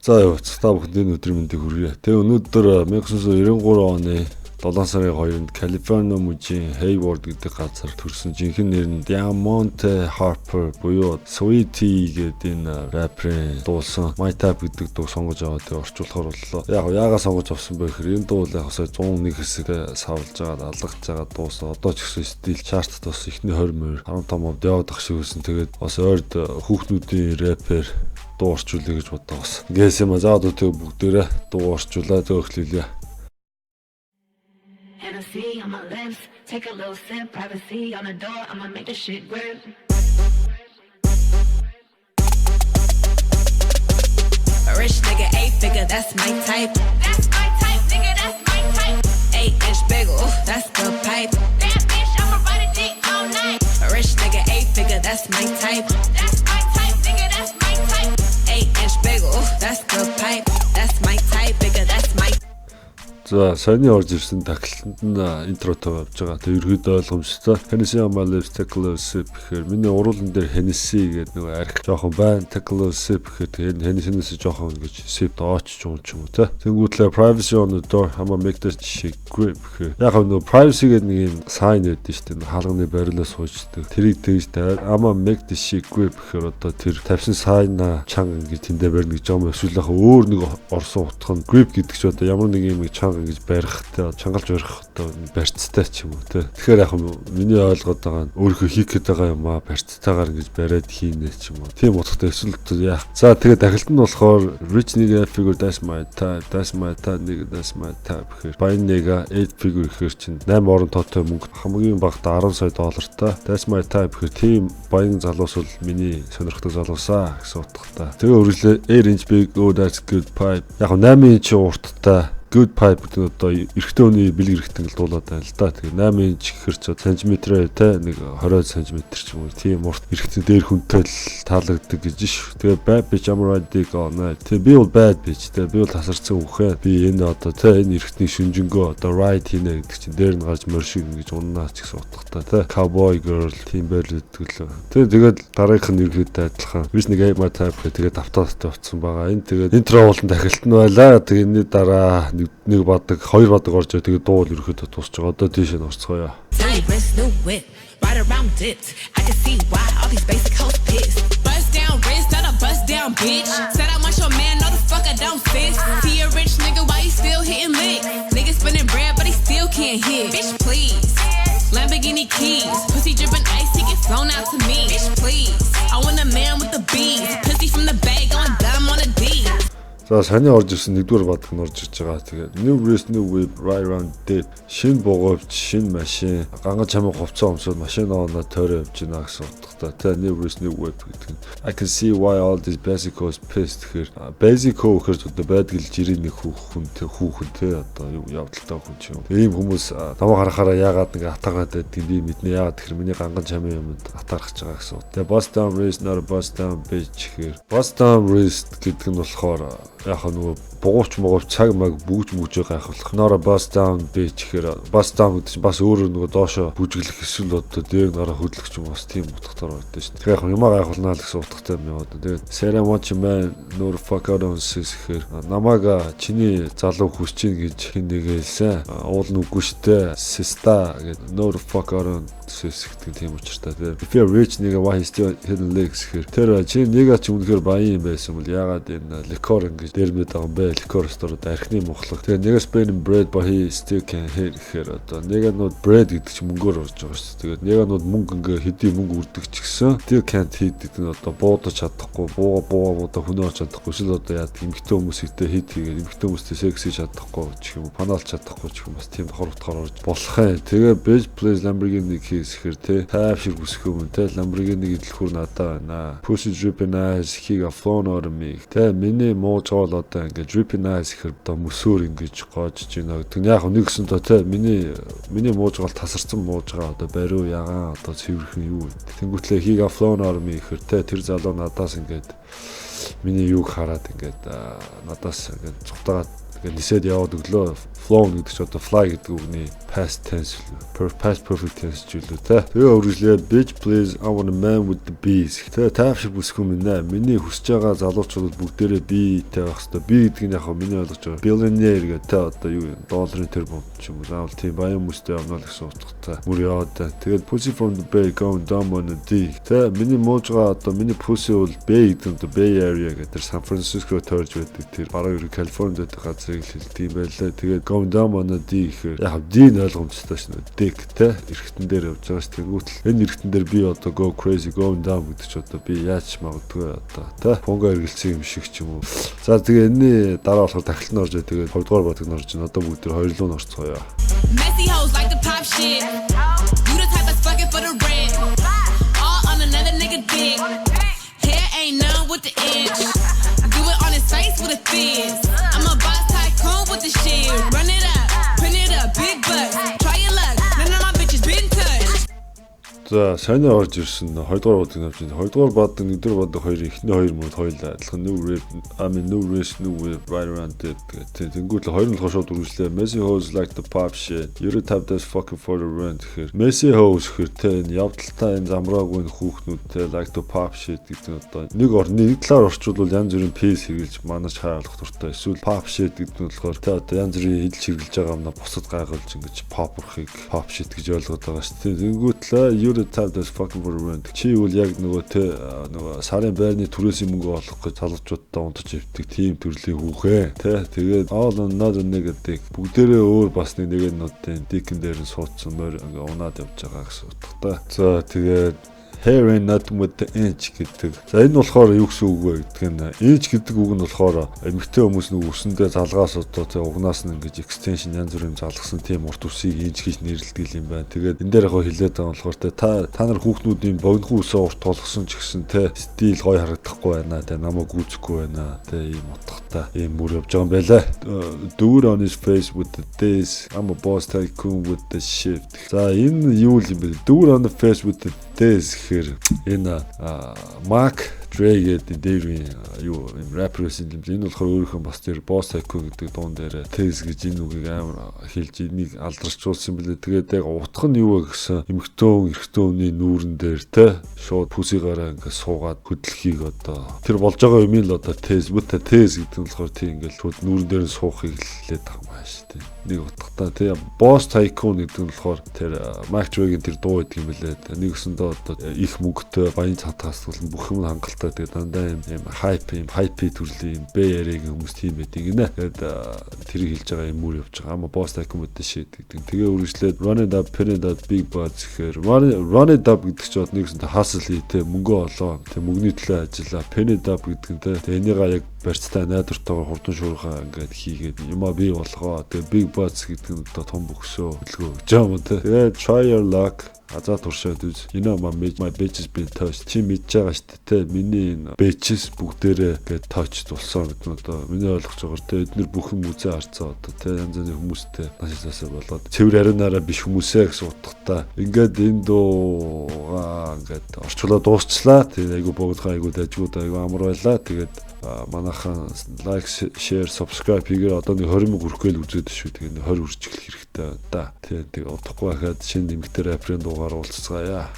За явууц та бүхэнд энэ өдрийн мэндийг хүргье. Тэгээ өнөөдөр 1993 оны 7 сарын 2-нд Калифорни мужийн Hayward гэдэг газар төрсэн жинхэнэ нэр нь Diamante Harper буюу Sweetie гэдэг энэ рэперийн дуулсан My Type гэдэг дуу сонгож аваад орчуулахар боллоо. Яг яагаад сонгож авсан бэ гэхээр энэ дуу яг сая 101 хэсэгт савлж байгаа, алгаж байгаа дуусан. Одоо ч гэсэн стил чартт бас ихний 20 15% яваад ах шиг байсан. Тэгээд бас ойрд хүүхнүүдийн рэпер дуу орчуулъя гэж бодоос. Ингээс юм заа дүүтэй бүгдээрээ дуу орчуулаад зөөхлүүлье. Hennessy on my lips, take a little sip, privacy on the door, I'ma make this shit grip. A rich nigga, 8-figure, that's my type. That's my type, nigga, that's my type. 8-inch bagel, that's the pipe. That bitch, I'ma ride a dick all night. A rich nigga, 8-figure, that's my type. That's my type, nigga, that's my type. 8-inch bagel, that's the pipe. That's my type, nigga, that's my type. За саяны орж ирсэн тагталтанд нь интротоо явж байгаа. Тэг ерөөдөө ойлгомжтой. Hennessy on my lips, take a little sip гэхээр миний уруулан дээр Hennessy гэдэг нэг арх жоохон байна. Take a little sip гэхээр Hennessy-нээс жоохон ингэж sip дооч юм ч юм уу те. Тэнгүүтлээ privacy on the door, I'ma make this shit grip гэхээр яг нөгөө privacy гэдэг нэг юм sign байдаг шүү дээ. Хаалганы барилаас суучдаг. Тэрийг тэгж тавиад I'ma make this shit grip гэхээр одоо тэр тавьсан sign чанга ингэж тэндээ барина гэж юм эсвэл яг өөр нэг орсон утга нь grip гэдэг ч одоо ямар нэг юм чанга ингэж барихтай чангалж барих одоо барьцтай ч юм уу те. Тэгэхээр яг миний ойлгоод байгаа нь өөрийнхөө хийх гээд байгаа юм барьцтайгаар ингэж бариад хийнэ ч юм уу. Тийм утгатай эсвэл яах. За тэгээд дахилт нь болохоор rich nigga figure that's my type nigga that's my type гэхээр баян нэга 8 figure гэхээр чинь 8 орон тоотой мөнгө хамгийн багтаа 10 сая доллартай. That's my type гэхээр тийм баян залуус бол миний сонирхдаг залуусаа гэсэн утгатай. Тэгээ үргэлжлээ 8 inch big oh that's good pipe. Яг 8 inch урттай good pipe гэдэг нь одоо эрэгтэй хүний бэлэг эрэгтэй л дуулаад байна л да. Тэгээ 8 инч гэхэр ч сантиметрээ те нэг 20 см ч юм уу тийм урт эрэгтэй дээр хүнтэй л таалагддаг гэж ш. Тэгээ bad bitch I'm riding all night. Тэгээ би бол bad bitch тэгээ би бол тасарсан үхээ. Би энэ одоо те энэ эрэгтний шүнжэнгөө одоо ride хийнэ гэдэг чинь дээр нь гарч моршиг ингэж уннаа ч гэсэн утгатай те. Cowboy girl тийм байл гэдэг л. Тэгээд дараагийнх нь ерөөдөө адилхан. Биш нэг my type тэгээд автоостой утсан байгаа. Энэ тэгээд интро уулан дахилт нь байлаа. Тэгээ энэ дараа нэг бадаг хоёр бадаг орж байгаа. Тэгээ дуу л ерөөдөө тусч байгаа. Одоо тийш нь орцгоё. Right around dips, I can see why all these basic hoes pissed. Bust down wrist, not a bust down bitch. Said I want your man, no the fuck I don't sis. See a rich nigga, why he still hitting licks? Nigga spinning bread, but he still can't hit. Bitch, please. Lamborghini keys, pussy dripping ice, he get flown out to me. Bitch, please. I want a man with the bees, pussy from the bag, going dumb on a D. За саяны орж ирсэн нэгдүгээр бадаг нь орж ирж байгаа. Тэгээд new race new whip right around dip. Шинэ буговч, шинэ машин, ганган чамын хувцас өмсөд машин ооноо тойроо явж гинэ гэсэн утгатай. Тэгээд new race new whip гэдэг нь I can see why all these basic hoes pissed гэхээр basic hoe гэхээр одоо байдаг л жирийн нэг хүүхэн те одоо юу явдалтай хүн ч юм. Ийм хүмүүс тамаа харахаараа яагаад нэг атаргаад байдгийг би мэднэ. Яагаад тэгэхээр миний ганган чамын юмд атархаж байгаа гэсэн. Тэгээд bust down race not a bust down bitch гэхээр bust down race гэдэг нь болохоор яг нөгөө бугууч цаг маг бүгж гайхуулах. Нора bust down bitch гэхээр bust down гэдэг чинь бас өөрөө нөгөө доошо бүжиглэх эсвэл одоо дээр гараа хөдлөх юм бас тийм утгатай байдаг шүү дээ. Тэгэхээр яг юмаа гайхуулнаа л гэсэн утгатай юм яваад. Тэгээд Sarah want you man no fuck out on sis гэхээр намаага чиний залуу хүсэж чинь гэж хин нэгэлсэн. Уул нь үгүй штэ. Sister гэдэг no fuck out on sis гэдэг тийм учиртай. Тэгээд if you're rich nigga why he still hidden legs гэхээр тэр чи нэга ч үнэхээр баян юм байсан бол ягаад энэ liquor ингэж дээр мэд байгаа юм бэ? Liquor store архины мухлаг. Тэгээ нэгэ spending bread but he still can hit гэхээр одоо нэгэ нууд bread гэдэг чинь мөнгөөр орж байгаа шүү дээ. Тэгээд нэгэ нууд мөнгө ингээ хэдий мөнгө үрдэг ч гэсэн still can't hit гэдэг нь одоо буудаж чадахгүй, буугаа хөнөөрч чадахгүй шил одоо яа эмэгтэй хүмүүстэй hit хийгээд эмэгтэй хүмүүстэй секс хийж чадахгүй ч юм уу, панаалж чадахгүй ч юм бас тийм хурдтаар орж болох юм. Тэгээ bitch please Lamborghini keys гэхээр те тайв шиг үсэх юм те Lamborghini дэлхүүр надаа байна. Pussy dripping nice he got flown out of me. Тэ миний муу жол одоо ингээ dripping nice гэхээр одоо мөсөөр ингэж гоожж байна гэдэг нь яг нэгсэн тоо те миний муужгаал тасарсан муужгаа одоо бариу ягаан одоо цэвэрхэн юу тэнгүүтлээ he got flown out of me гэхээр те тэр залуу надаас ингээд миний юуг хараад ингээд надаас ингээд цухтагаад ингээд нисээд яваад өглөө flown гэдэг чинь одоо fly гэдэг үгний past tense past perfect tense ч үлээ те. Тэгээ үргэлжлээ bitch please I want a man with the bees. Тэгээ таавшиг бүсгүй минь. Миний хүсэж байгаа залуучууд бүгдээрээ биетэй байх хэвээр. Би гэдэг нь яг миний ойлгож байгаа billionaire гэдэг те одоо юу юм долларын тэрбум ч юм уу заавал тийм баян хүмүүстэй явна л гэсэн утгатай. Мөр яваад тэгээд pussy from the bay going down on the D. Тэ миний муужгаа одоо миний pussy бол bay гэдэг нь Bay Area гэдэг Сан Франциско төрж байдаг тэр бараг ер Калифорнид байдаг газрыг хэлдэг юм байлаа. Тэгээд going down on the D гэхээр яг D-ийн ойлгомжтой шнэ. Dick тэ эргэтэн дээр явж байгаа ш. Тэнгүүтэл энэ эргэтэн дээр би одоо go crazy going down гэдэг ч одоо би яаж магадгүй одоо тэ фонго эргэлцсэн юм шиг ч юм уу. За тэгээ энэний дараа болохоор тахилт нь орж тэгээд 2 дугаар батг нь орж байна. Одоо бүгд хоёр руу орцгоё. Messy hoes like to pop shit. You the type that's fucking for the rent. All on another nigga dick. Hair ain't none with the inch. Do it on his face with a fizz. I'm a boss tycoon with the shit. Run it up, print it up, big bucks. Try your luck, none of my bitches been touched. За сайн орж ирсэн 2 дугаар бадаг навч. 2 дугаар бадаг 1 дугаар бадаг хоёрын эхний хоёр мод хоёулаа адилхан new rap no race no way right around that. Тэнгүүл хоёр нь болохоор шууд үргэлжлээ. Messy hoes like the pop shit. You type that's fucking for the rent гэхээр Messy hoes гэхээр тэ энэ явдалтай энэ замраагүй хүүхнүүд тэ like the pop shit гэдэг нь одоо нэг орны нэг талаар орчуулвал янз бүрийн piece хэрэгжилж манаж хаалгах дуртай. Эсвэл pop shit гэдэг нь болохоор тэ одоо янз бүрийн хэлж хэрэгжилж байгаа юм на бусад гайхуулж ингэж pop-рахыг pop shit гэж ойлгоод байгаа шүү дээ. Тэнгүүтлээ the type that's fucking for rent. Чи бол яг нөгөө сарын байрны түрээсийн мөнгө олох гэж залуучуудтай унтаж ивдэг тийм төрлийн хүүхээ. Тэгээд all another nigga dick. Бүгдээрээ өөр бас нэг нотын dick-эн дээр нь суудсан мөр ингээ унаад явж байгаа гэсэн утгатай. За тэгээд hair ain't nothing with the inch гэдэг. За энэ болохоор юу гэсэн үг вэ гэдэг нь inch гэдэг үг нь болохоор эмэгтэй хүмүүс нэг үсэндээ залгаас одоо тэ угнаас нь ингэж extension янз бүрийн залгасан тийм урт үсийг inch гэж нэрлэдэг юм байна. Тэгээд энэ дээр яг хэлээд байгаа болохоор та нар хүүхнүүдийн богино үсээ урт толгосон ч гэсэн тэ стил гоё харагдахгүй байна. Тэ намайг гүйцэхгүй байна. Тэ ийм утгатай ийм мөр явж байгаа юм байлаа. Dude on his face with the this I'm a boss tycoon with the shift. За энэ юу юм бэ? Dude on the face with the this гэхээр энэ Mac Dre гэдэг дээрийн юу юм рэперсэн юм. Энэ болохоор өөрийнхөө бас тэр Boss Tycoon гэдэг дуун дээр Tez гэж энэ үгийг амар хэлж энийг алдарчулсан юм билээ. Тэгээд яг утга нь юу вэ гэсэн эмхтэн эрхтөний нүүрэн дээр те шууд пүсигаараа ингээд суугаад хөдлөхийг одоо тэр болж байгаа юм л одоо Tez бүта Tez гэдэг нь болохоор тийм ингээд шууд нүүрэн дээр нь суухыг хэлээд байгаа юм байна шүү дээ. Нэг утгатай тийм Boss Tycoon гэдэг нь болохоор тэр Mac Dre-гийн тэр дуу гэдэг юм билээ. Нэгсэндээ одоо их мөнгөтэй баян цатгаас бол бүх юм хангалттай. Тэгээд дандаа юм hype төрлийн юм Bay Area-гийн хүмүүс тийм байдаг гинэ. Тэгээд тэрийг хэлж байгаа юм мөр явж байгаа. Ама Boss Tycoon гэдэг shit гэдэг. Тэгээ үргэлжлээд run it up, pin it up, big bucks гэхээр run it up гэдэг чинь нэгсэндээ hustle хийтэй мөнгө олоо. Тэг мөнгөний төлөө ажиллаа. Pin it up гэдэг нь тэ энийгээ яг барьцтай найдвартайгаар хурдан шуурхаа ингээд хийгээд юмаа бий болгоо. Тэгээ big bucks гэдэг нь одоо том бөхсөө хөдөлгөө гэж байгаа юм тэ. Тэгээ try your luck азаа туршаад үз. You know my bitches been touched. Чи мэдж байгаа шүү дээ те. Миний bitches бүгдээрээ гээд touch болсон гэдэг нь одоо миний ойлгож байгаагаар те эдгээр бүхэн мүзээ харцаа одоо те янз бүрийн хүмүүстэй нашилсаасаа болоод цэвэр ариунаараа биш хүмүүсээ гэсэн утгатай. Ингээд энэ дуугаа ингээд орчуулаад дуусчлаа. Тэгээ айгу богдохоо айгу дажгууд айгу амар байлаа. Тэгээд манайхан like share subscribe хийгээр одоо нэг 20 мөнгө хүрхгээл үзээд шүү. Тэгээ 20 үржих хэрэгтэй да. Тэгээ удахгүй хахад шинэ нэмэгтэй рэперийн дуугаар уулзцгаая.